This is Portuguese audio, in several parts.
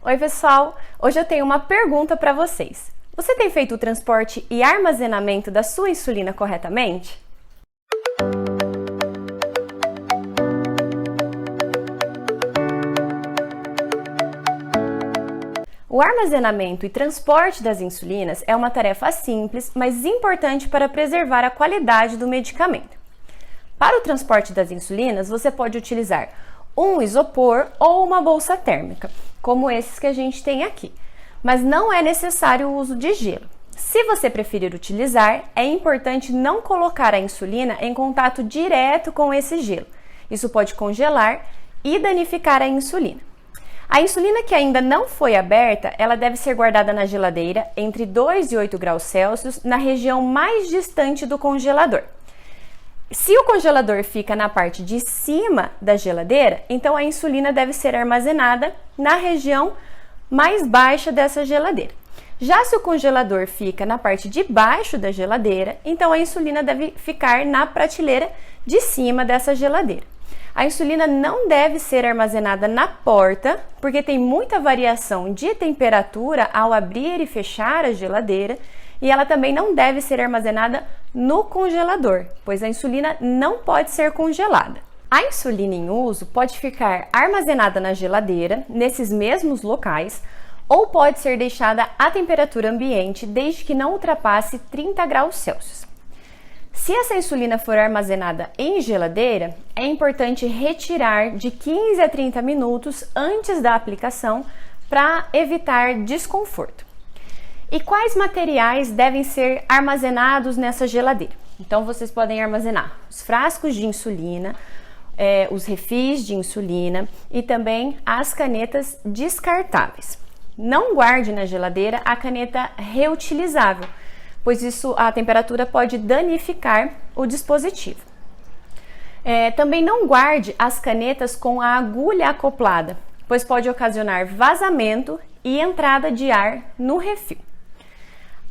Oi, pessoal! Hoje eu tenho uma pergunta para vocês. Você tem feito o transporte e armazenamento da sua insulina corretamente? O armazenamento e transporte das insulinas é uma tarefa simples, mas importante para preservar a qualidade do medicamento. Para o transporte das insulinas, você pode utilizar um isopor ou uma bolsa térmica, como esses que a gente tem aqui, mas não é necessário o uso de gelo. Se você preferir utilizar, é importante não colocar a insulina em contato direto com esse gelo. Isso pode congelar e danificar a insulina. A insulina que ainda não foi aberta, ela deve ser guardada na geladeira entre 2 e 8 graus Celsius, na região mais distante do congelador. Se o congelador fica na parte de cima da geladeira, então a insulina deve ser armazenada na região mais baixa dessa geladeira. Já se o congelador fica na parte de baixo da geladeira, então a insulina deve ficar na prateleira de cima dessa geladeira. A insulina não deve ser armazenada na porta, porque tem muita variação de temperatura ao abrir e fechar a geladeira, e ela também não deve ser armazenada no congelador, pois a insulina não pode ser congelada. A insulina em uso pode ficar armazenada na geladeira, nesses mesmos locais, ou pode ser deixada à temperatura ambiente, desde que não ultrapasse 30 graus Celsius. Se essa insulina for armazenada em geladeira, é importante retirar de 15 a 30 minutos antes da aplicação para evitar desconforto. E quais materiais devem ser armazenados nessa geladeira? Então, vocês podem armazenar os frascos de insulina, os refis de insulina e também as canetas descartáveis. Não guarde na geladeira a caneta reutilizável, pois a temperatura pode danificar o dispositivo. Também não guarde as canetas com a agulha acoplada, pois pode ocasionar vazamento e entrada de ar no refil.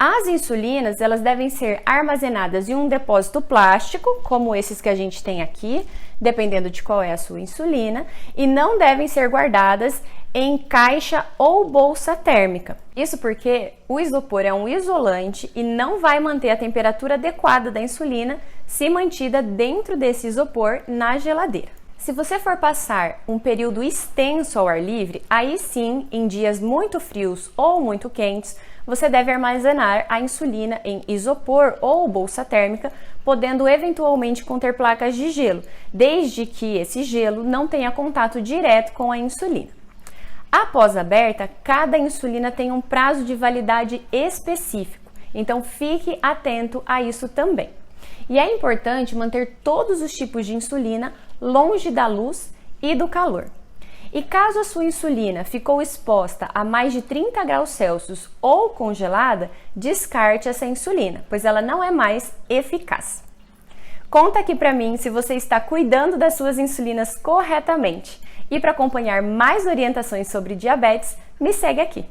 As insulinas, elas devem ser armazenadas em um depósito plástico, como esses que a gente tem aqui, dependendo de qual é a sua insulina, e não devem ser guardadas em caixa ou bolsa térmica. Isso porque o isopor é um isolante e não vai manter a temperatura adequada da insulina se mantida dentro desse isopor na geladeira. Se você for passar um período extenso ao ar livre, aí sim, em dias muito frios ou muito quentes, você deve armazenar a insulina em isopor ou bolsa térmica, podendo eventualmente conter placas de gelo, desde que esse gelo não tenha contato direto com a insulina. Após aberta, cada insulina tem um prazo de validade específico, então fique atento a isso também. E é importante manter todos os tipos de insulina longe da luz e do calor. E caso a sua insulina ficou exposta a mais de 30 graus Celsius ou congelada, descarte essa insulina, pois ela não é mais eficaz. Conta aqui para mim se você está cuidando das suas insulinas corretamente. E para acompanhar mais orientações sobre diabetes, me segue aqui.